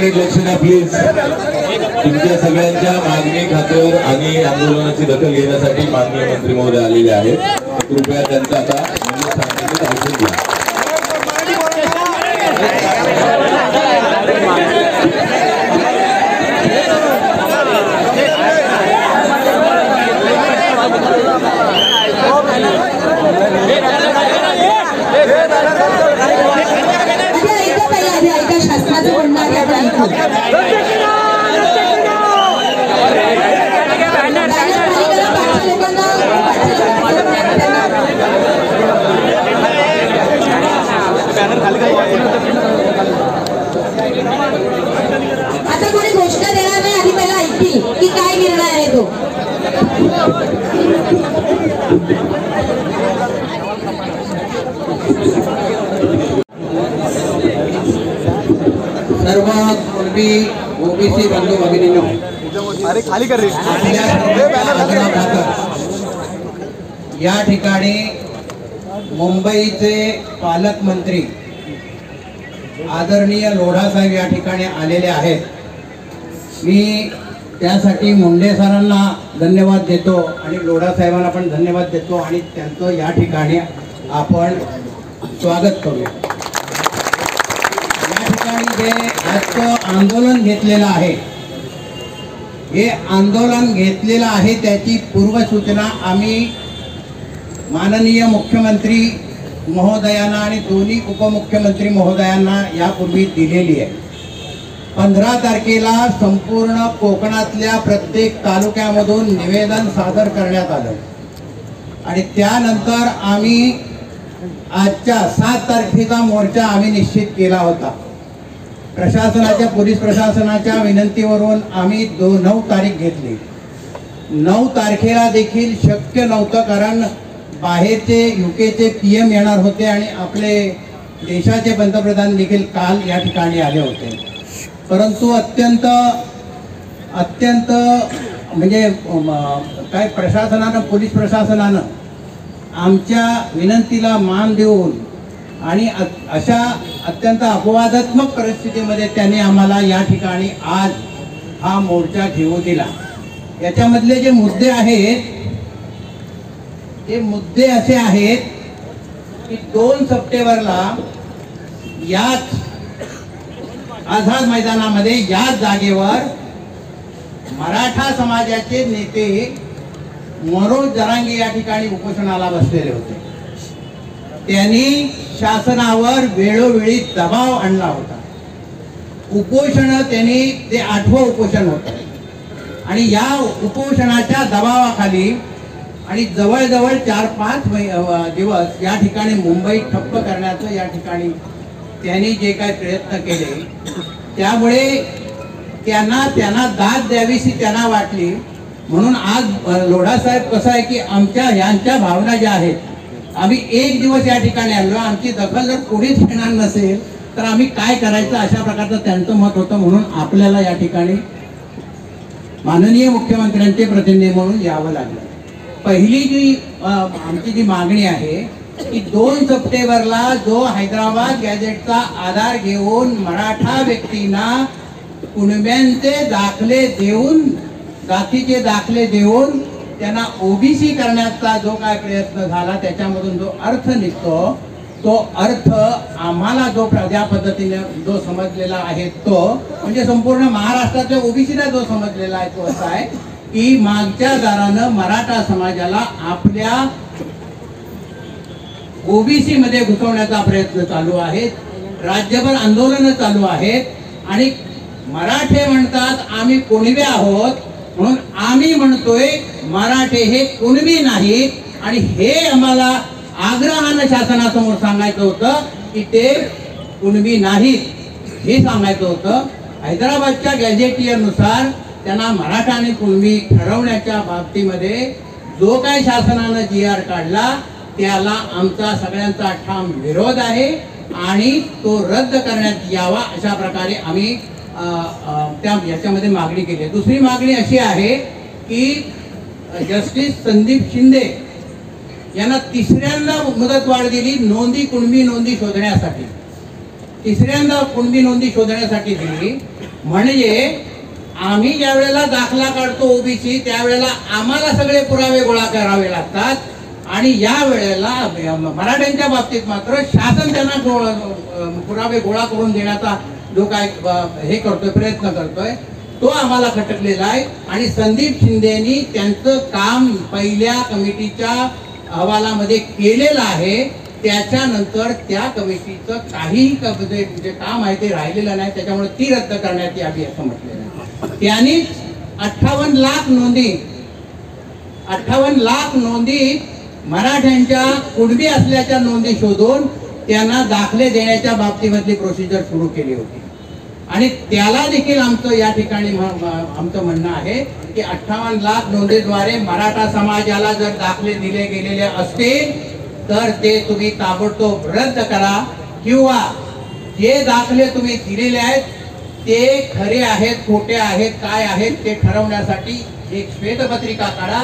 सगळ्यांकडे लक्ष द्या प्लीज। तुमच्या सगळ्यांच्या मागणी खात्यावर आणि आंदोलनाची दखल घेण्यासाठी माननीय मंत्री महोदय आलेले आहेत। कृपया त्यांचा आता सांगितलं ऐकून घ्या। आता कोणी घोषणा देणार नाही, आधी पहिला ऐकतील की काय निर्णय आहे तो। सर्व कुणबी ओबीसी बंधू भगिनींनो, अरे खाली कर रे। या ठिकाणी मुंबईचे पालकमंत्री आदरणीय लोढा साहेब या ठिकाणी आलेले आहेत। मी त्यासाठी मुंडे सरांना धन्यवाद देतो आणि लोढा साहेबांना पण धन्यवाद देतो आणि त्यांचं या ठिकाणी आपण स्वागत करूया। या ठिकाणी जे आजचं आंदोलन घेतलेलं आहे, हे आंदोलन घेतलेलं आहे त्याची पूर्वसूचना आम्ही माननीय मुख्यमंत्री महोदयांना आणि दोन्ही उपमुख्यमंत्री महोदयांना यापूर्वी दिलेली आहे। 15 तारखेला संपूर्ण कोकणातल्या प्रत्येक तालुक्यामधून निवेदन सादर करण्यात आलं आणि त्यानंतर आम्ही आजच्या 7 तारखेचा मोर्चा आम्ही निश्चित केला होता। प्रशासनाच्या पोलीस प्रशासनाच्या विनंतीवरून आम्ही 9 तारीख घेतली। 9 तारखेला देखील शक्य नव्हतं, कारण बाहेरचे यूकेचे PM येणार होते आणि आपले देशाचे पंतप्रधान देखील काल या ठिकाणी आले होते। परंतु अत्यंत म्हणजे काय प्रशासनानं, पोलीस प्रशासनानं आमच्या विनंतीला मान देऊन आणि अशा अत्यंत अपवादात्मक परिस्थितीमध्ये त्यांनी आम्हाला या ठिकाणी आज हा मोर्चा घेऊ दिला। याच्यामधले जे मुद्दे आहेत ते मुद्दे असे आहेत की 2 सप्टेंबरला याच आझाद मैदानामध्ये याच जागेवर मराठा समाजाचे नेते मनोज जरांगे या ठिकाणी उपोषणाला बसलेले होते। त्यांनी शासनावर वेळोवेळी दबाव आणला होता। उपोषण त्यांनी ते 8वं उपोषण होतं आणि या उपोषणाच्या दबावाखाली आणि जवळजवळ 4-5 दिवस या ठिकाणी मुंबई ठप्प करण्याचं या ठिकाणी त्यांनी जे काही प्रयत्न केले, त्यामुळे त्यांना दाद द्यावीशी त्यांना वाटली। म्हणून आज लोढा साहेब कसं आहे की यांच्या भावना ज्या आहेत, आम्ही 1 दिवस या ठिकाणी आलो, आमची दखल जर कोणीच घेणार नसेल तर आम्ही काय करायचं अशा प्रकारचं त्यांचं मत होतं। म्हणून आपल्याला या ठिकाणी माननीय मुख्यमंत्र्यांचे प्रतिनिधी म्हणून यावं लागलं। पहिली जी आमची जी मागणी आहे की 2 सप्टेंबरला जो हैदराबाद गॅझेटचा आधार घेऊन मराठा व्यक्तींना कुणब्यांचे दाखले देऊन, जातीचे दाखले देऊन त्यांना ओबीसी करण्याचा जो काय प्रयत्न झाला, त्याच्यामधून जो अर्थ निघतो, तो अर्थ आम्हाला जो ज्या पद्धतीने जो समजलेला आहे, तो म्हणजे संपूर्ण महाराष्ट्रातल्या ओबीसीला जो समजलेला आहे तो असा आहे की मागच्या दारानं मराठा समाजाला आपल्या ओबीसी मध्ये घुसवण्याचा प्रयत्न चालू आहे। राज्यभर आंदोलन चालू आहेत आणि मराठे म्हणतात आम्ही कुणबी आहोत, म्हणून आम्ही म्हणतोय मराठे हे कुणबी नाहीत आणि हे आम्हाला आग्रहानं शासनासमोर सांगायचं होतं की ते कुणबी नाहीत हे सांगायचं होतं। हैदराबादच्या गॅझेटियरनुसार त्यांना मराठा आणि कुणबी ठरवण्याच्या बाबतीमध्ये जो काही शासनानं GR काढला त्याला आमचा सगळ्यांचा ठाम विरोध आहे आणि तो रद्द करण्यात यावा अशा प्रकारे आम्ही याच्यामध्ये मागणी केली। दुसरी मागणी अशी आहे की जस्टिस संदीप शिंदे यांना 3ऱ्यांदा मुदतवाढ दिली कुणबी नोंदी शोधण्यासाठी, 3ऱ्यांदा कुणबी नोंदी शोधण्यासाठी दिली म्हणजे आम्ही ज्या वेळेला दाखला काढतो ओबीसी त्यावेळेला आम्हाला सगळे पुरावे गोळा करावे लागतात, आणि या वेळेला मराठ्यांच्या बाबतीत मात्र शासन त्यांना पुरावे गोळा करून देण्याचा जो काय हे करतोय, प्रयत्न करतोय, तो आम्हाला खटकलेला आहे. आणि संदीप शिंदेनी त्यांचं काम पहिल्या कमिटीच्या अहवालामध्ये केलेलं आहे. त्याच्यानंतर त्या कमिटीचं काहीही जे काम आहे ते राहिलेलं नाही, त्याच्यामुळे ती रद्द करण्यात यावी असं म्हटलेलं आहे. त्यांनीच 58 लाख नोंदी मराठ्यांच्या कुणबी असल्याच्या नोंदी शोधून त्यांना दाखले देण्याच्या बाबतीमधली प्रोसिजर सुरू केली होती. आणि त्याला देखील आमचं या ठिकाणी आमचं म्हणणं आहे की 58 लाख नोंदीद्वारे मराठा समाजाला जर दाखले दिले गेलेले असतील तर ते तुम्ही ताबडतोब रद्द करा, किंवा जे दाखले तुम्ही दिलेले आहेत ते खरे आहेत खोटे आहेत काय आहेत ते ठरवण्यासाठी एक श्वेतपत्रिका काढा.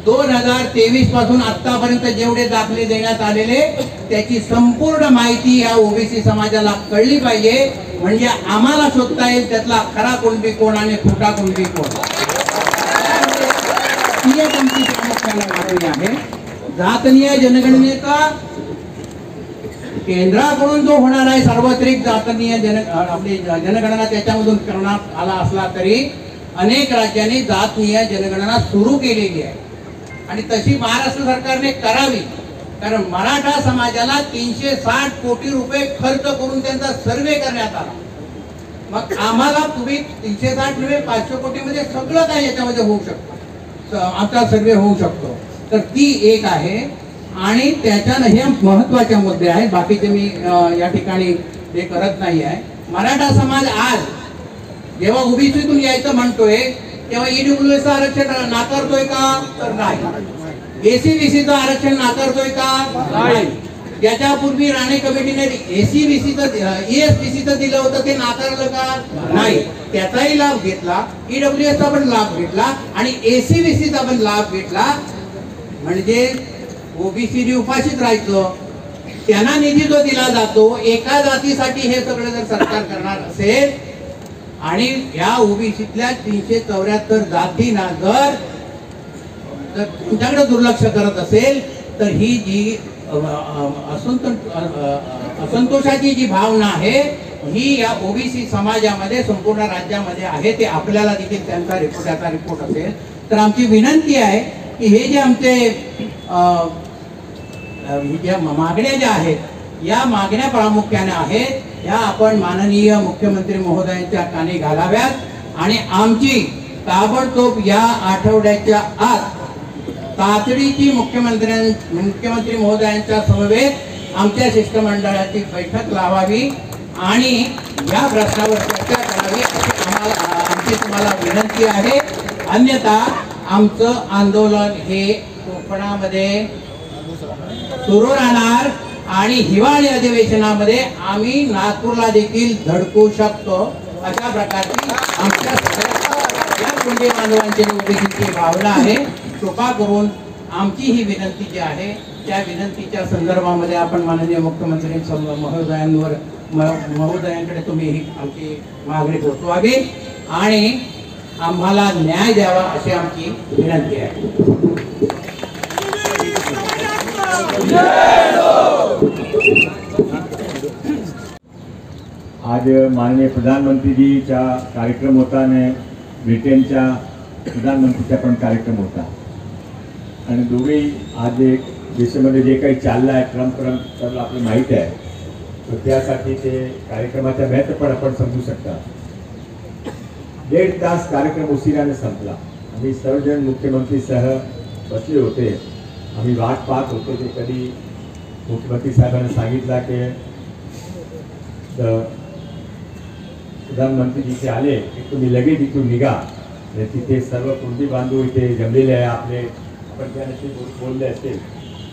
2023 पासून आतापर्यंत जेवढे दाखले देण्यात आलेले त्याची संपूर्ण माहिती या ओबीसी समाजाला कळली पाहिजे, म्हणजे आम्हाला शोधता येईल त्यातला खरा कुणबी कोण आणि खोटा कुणबी कोण. ही एक आमची प्रामुख्याने मागणी आहे. जातनीय जनगणनेचा केंद्राकडून जो होणार आहे सार्वत्रिक जातनीय आपली जनगणना त्याच्यामधून करण्यात आला असला तरी अनेक राज्यांनी जातनीय जनगणना सुरू केलेली आहे, आणि तशी महाराष्ट्र सरकारने करावी. कारण मराठा समाजाला 360 कोटी रुपये खर्च करून त्यांचा सर्वे करण्यात आला. मग आम्हाला तुम्ही 360 नव्हे 500 कोटीमध्ये सगळं काही याच्यामध्ये होऊ शकतं, आमचा सर्वे होऊ शकतो. तर ती एक आहे. आणि त्याच्यानं हे महत्वाचे मुद्दे आहेत, बाकीचे मी या ठिकाणी ते करत नाही आहे. मराठा समाज आज जेव्हा ओबीसीतून यायचं म्हणतोय तेव्हा ईडब्ल्यूएसचं आरक्षण नाकारतोय का? तर नाही. एसीबीसीचं आरक्षण नाकारतोय का? नाही. याच्यापूर्वी राणे कमिटीने ESBCचं दिलं होतं ते नाकारलं का? नाही. त्याचाही लाभ घेतला, ईडब्ल्यूएसचा पण लाभ घेतला आणि एसीबीसीचा पण लाभ घेतला. म्हणजे ओबीसी उपाशीच राहायचं. त्यांना निधी जो दिला जातो एका जातीसाठी हे सगळं जर सरकार करणार असेल आणि या ओबीसीतल्या 374 जातींना जर तुमच्याकडे दुर्लक्ष करत असेल तर ही जी असंतोषाची जी भावना आहे ही या ओबीसी समाजामध्ये संपूर्ण राज्यामध्ये आहे. ते आपल्याला देखील त्यांचा रिपोर्ट असेल तर आमची विनंती आहे की हे जे आमचे ज्या मागण्या ज्या आहेत या मागण्या प्रामुख्याने आहेत ह्या आपण माननीय मुख्यमंत्री महोदयांच्या कानी घालाव्यात आणि आमची ताबडतोब या आठवड्याच्या आत तातडीची मुख्यमंत्री महोदयांच्या समवेत आमच्या शिष्टमंडळाची बैठक लावावी आणि या प्रश्नावर चर्चा करावी अशी आमची तुम्हाला विनंती आहे. अन्यथा आमचं आंदोलन हे कोकणामध्ये सुरू राहणार आणि हिवाळी अधिवेशनामध्ये आम्ही नागपूरला देखील धडकू शकतो अशा प्रकारची आमच्या या कुणबी बांधवांची ओबीसीची भावना आहे. कृपा करून आमची ही विनंती जी आहे त्या विनंतीच्या संदर्भामध्ये आपण माननीय मुख्यमंत्री महोदयांकडे तुम्ही ही आमची मागणी पोहोचवावी आणि आम्हाला न्याय द्यावा अशी आमची विनंती आहे. आज माननीय प्रधानमंत्री जीचा कार्यक्रम होता आणि ब्रिटनच्या प्रधानमंत्रीचा पण कार्यक्रम होता आणि दोघेही आज एक देशामध्ये जे काही चाललं आहे ट्रम्प आपल्याला माहीत आहे तर त्यासाठी ते कार्यक्रमाच्या महत्त्व पण आपण समजू शकता. 1.5 तास कार्यक्रम उशिराने संपला. आम्ही सर्वजण मुख्यमंत्रीसह बसले होते. आम्ही वाट पाहत होतो ते कधी मुख्यमंत्री साहेबांनी सांगितलं की प्रधानमंत्री जिथे आले की तुम्ही लगेच इथून निघा. तिथे सर्व कुणबी बांधव इथे जमलेले आहे. आपण त्याशी बोलले असतील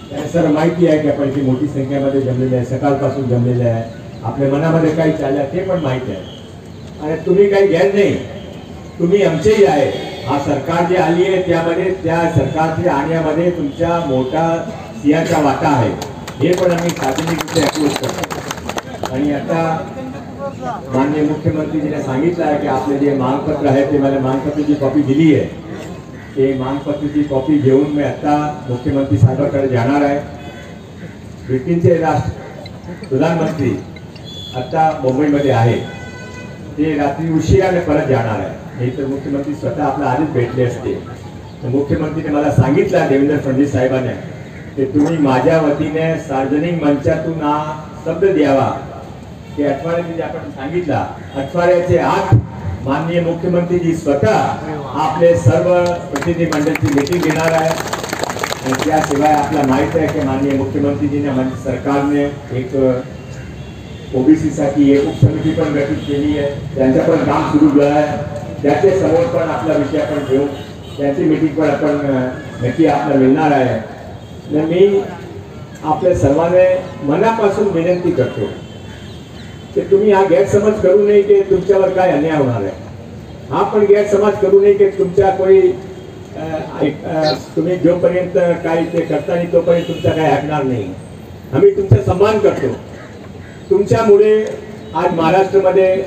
त्यांना सर्व माहिती आहे की आपण इथे मोठी संख्येमध्ये जमलेले आहे, सकाळपासून जमलेले आहे. आपल्या मनामध्ये काही चाललं ते पण माहीत आहे आणि तुम्ही काही गैर नाही, तुम्ही आमचेही आहे. हा सरकार जी आली आहे त्यामध्ये त्या सरकारच्या आणण्यामध्ये तुमच्या मोठा सिंहाचा वाटा आहे हे पण आम्ही सार्वजनिकरित्या अप्रोच करतो. आणि आता माननीय मुख्यमंत्रीजीने सांगितलं आहे की आपले जे मागपत्र आहे ते मला मागपत्राची कॉपी दिली आहे, ते मागपत्राची कॉपी घेऊन मी आता मुख्यमंत्री साहेबांकडे जाणार आहे. ब्रिटनचे प्रधानमंत्री आता मुंबईमध्ये आहे, ते रात्री उशिराने परत जाणार आहे. नाही तर मुख्यमंत्री स्वतः आपल्या आधीच भेटले असते. तर मुख्यमंत्रीने मला सांगितलं देवेंद्र फडणवीस साहेबांनी की तुम्ही माझ्या वतीने सार्वजनिक मंचातून हा शब्द द्यावा की आठवड्यामध्ये आपण सांगितला आठवड्याचे आठ माननीय मुख्यमंत्रीजी स्वतः आपले सर्व प्रतिनिधी मंडळाची मीटिंग घेणार आहे. आणि त्याशिवाय आपल्याला माहित आहे की माननीय मुख्यमंत्रीजीने सरकारने एक ओबीसी साठी एक उपसमिती पण गठीत केली आहे, त्यांचं पण काम सुरू झालं आहे. त्याच्या समोर पण आपला विषय आपण घेऊ, त्याची मीटिंग पण आपण नक्की आपल्याला मिळणार आहे. मी आपल्या सर्वांना मनापासून विनंती करतो की तुम्ही हा गैरसमज करू नये की तुमच्यावर काय अन्याय होणार आहे. हा पण गैरसमज करू नये की तुमच्या कोणी तुम्ही जोपर्यंत काही ते करता नाही तोपर्यंत तुमचा काही ऐकणार नाही. आम्ही तुमचा सन्मान करतो. तुमच्यामुळे आज महाराष्ट्रामध्ये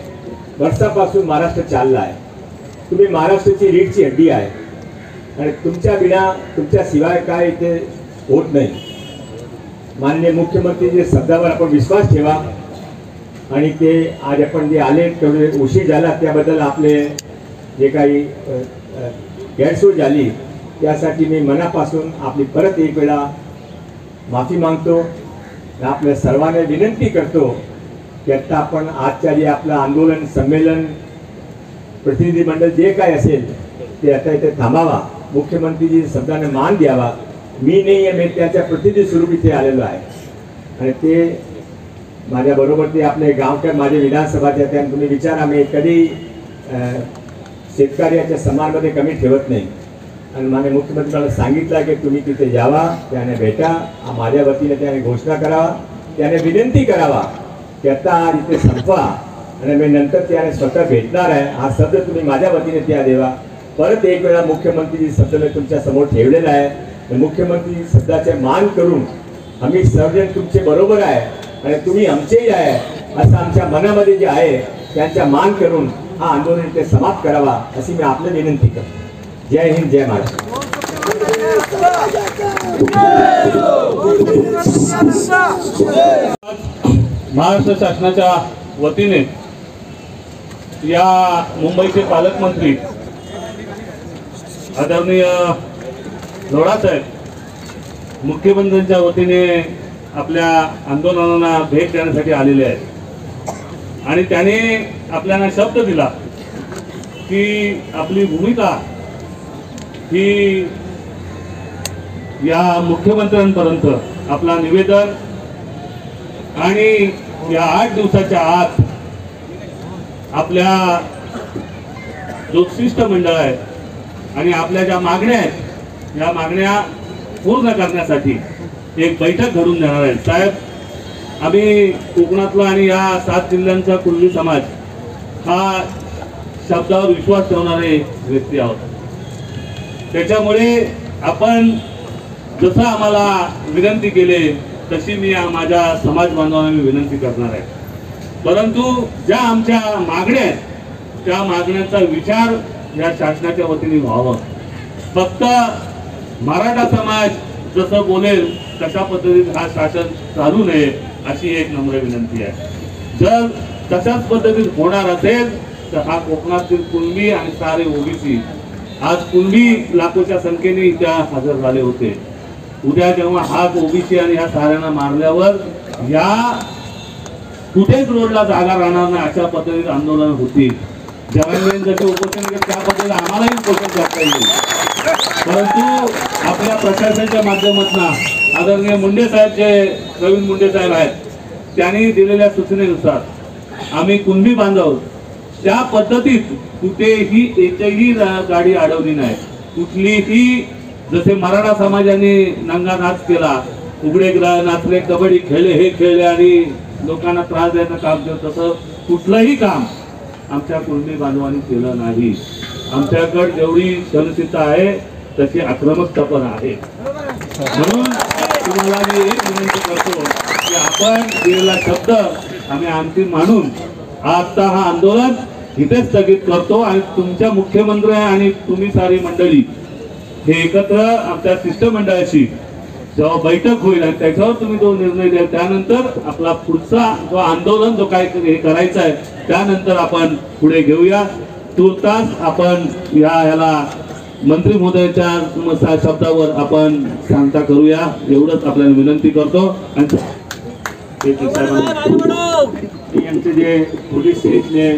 वर्षापासून महाराष्ट्र चालला आहे. तुम्ही महाराष्ट्राची रीढची हड्डी आहे आणि तुमच्या बिना तुमच्या शिवाय काय इथे होत नाही. माननीय मुख्यमंत्रीच्या शब्दावर आपण विश्वास ठेवा आणि ते आज आपण जे आले तेवढे उशीर झाला त्याबद्दल आपले जे काही गैरसोय झाली त्यासाठी मी मनापासून आपली परत एक वेळा माफी मागतो. आपल्या सर्वांना विनंती करतो की आता आपण आजच्या जे आपलं आंदोलन संमेलन प्रतिनिधी मंडळ जे काय असेल ते आता इथे थांबावा. मुख्यमंत्रीजी शब्दाने मान द्यावा. मी नाही आहे, मी त्याच्या प्रतिनिधी स्वरूप इथे आलेलो आहे आणि ते माझ्याबरोबर ते आपले गावकर माझे विधानसभाचे त्याने तुम्ही विचारा. मी कधी शेतकऱ्याच्या समाजामध्ये कमी ठेवत नाही आणि माझ्या मुख्यमंत्री मला सांगितलं की तुम्ही तिथे जावा, त्याने भेटा, माझ्या वतीने त्याने घोषणा करावा, त्याने विनंती करावा की आता आज इथे संपवा आणि मी नंतर त्याने स्वतः भेटणार आहे. हा शब्द तुम्ही माझ्या वतीने त्या देवा. परत एक वेळा मुख्यमंत्री शब्द मी तुमच्या समोर ठेवलेला आहे. मुख्यमंत्री शब्दाचे मान करून आम्ही सर्वजण तुमचे बरोबर आहे आणि तुम्ही आमचेही आहे असं आमच्या मनामध्ये जे आहे त्यांचा मान करून हा आंदोलन इथे समाप्त करावा अशी मी आपल्याला विनंती करतो. जय हिंद, जय महाराष्ट्र. महाराष्ट्र शासनाच्या वतीने या मुंबईचे पालकमंत्री आदरणीय लोढासाहेब मुख्यमंत्र्यांच्या वतीने आपल्या आंदोलनाला भेट देण्यासाठी आलेले आहेत आणि त्याने आपल्याला शब्द दिला की आपली भूमिका ही या मुख्यमंत्र्यांपर्यंत आपला निवेदन आणि या 8 दिवसाच्या आत आपल्या जो शिष्टमंडळ आहे आणि आपल्या ज्या मागण्या आहेत या मागण्या पूर्ण करण्यासाठी एक बैठक घडून देणार आहे. साहेब, आम्ही कोकणातला आणि या 7 जिल्ह्यांचा कुणबी समाज हा शब्दावर विश्वास ठेवणारे व्यक्ती आहोत. त्याच्यामुळे आपण जसं आम्हाला विनंती केली तशी मी माझ्या समाज बांधवांना विनंती करणार आहे. परंतु ज्या आमच्या मागण्या आहेत त्या मागण्यांचा विचार या शासनाच्या वतीने व्हावा. फक्त मराठा समाज जसं बोलेल तशा पद्धतीत हा शासन चालू नये अशी एक नम्र विनंती आहे. जर तशाच पद्धतीत होणार असेल तर हा कोकणातील कुणबी आणि सारे ओबीसी आज कुणबी लाखोच्या संख्येने इथे हजर झाले होते. उद्या जेव्हा हा ओबीसी आणि ह्या साऱ्यांना मारल्यावर या कुठेच रोडला जागा राहणार नाही अशा पद्धतीत आंदोलन होतील. जवानवेन जसे उपोषण केले त्या पद्धतीने आम्हालाही उपोषण करता येईल. परंतु आपल्या प्रशासनाच्या माध्यमातून आदरणीय मुंडे साहेब जे प्रवीण मुंडे साहेब आहेत त्यांनी दिलेल्या सूचनेनुसार आम्ही कुणबी बांधव त्या पद्धतीत कुठेही एकही गाडी अडवली नाही. कुठलीही जसे मराठा समाजाने नंगा नाच केला, उघडे नाचले, कबड्डी खेळले, हे खेळले आणि लोकांना त्रास द्यायचं काम केलं तसं कुठलंही काम आमच्या कुणबी बांधवांनी केलं नाही. आमच्याकडे जेवढी सहनशीलता आहे तशी आक्रमकता पण आहे. म्हणून तुम्हाला मी एक विनंती करतो की आपण दिलेला शब्द आम्ही अंतिम मानून आता हा आंदोलन इथे स्थगित करतो आणि तुमच्या मुख्यमंत्री आणि तुम्ही सारी मंडळी हे एकत्र आमच्या शिष्टमंडळाशी जेव्हा बैठक होईल आणि त्याच्यावर तुम्ही जो निर्णय द्याल त्यानंतर आपला पुढचा जो आंदोलन जो काय हे करायचं आहे त्यानंतर आपण पुढे घेऊया. तुर्तास आपण याला मंत्री महोदयाच्या शब्दावर आपण सांगता करूया एवढंच आपल्याला विनंती करतो. आणि आमचे जे पोलीस स्टेशनले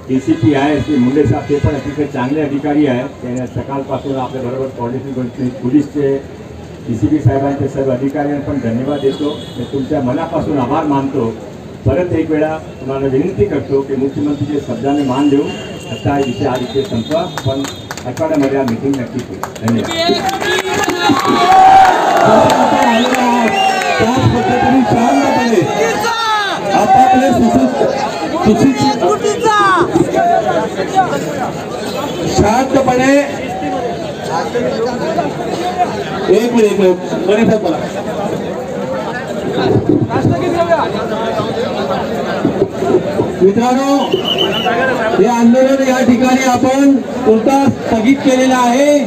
DCP आहे श्री मुंडे साहेब ते पण अतिशय चांगले अधिकारी आहेत. त्याने सकाळपासून आपल्या बरोबर पोलीसचे DCP साहेबांचे सर्व अधिकाऱ्यांना पण धन्यवाद देतो. मी तुमच्या मनापासून आभार मानतो. परत एक वेळा तुम्हाला विनंती करतो की मुख्यमंत्रीचे शब्दाने मान देऊन आता विषय हा विषय संपवा. पण आठवड्यामध्ये हा मीटिंग नक्की करू. धन्यवाद. त्याच पद्धतीने शांतपणे आपापले शांतपणे एक मिनिट गणेश साहेब बोला. मित्रांनो हे आंदोलन या ठिकाणी आपण कोणता स्थगित केलेलं आहे.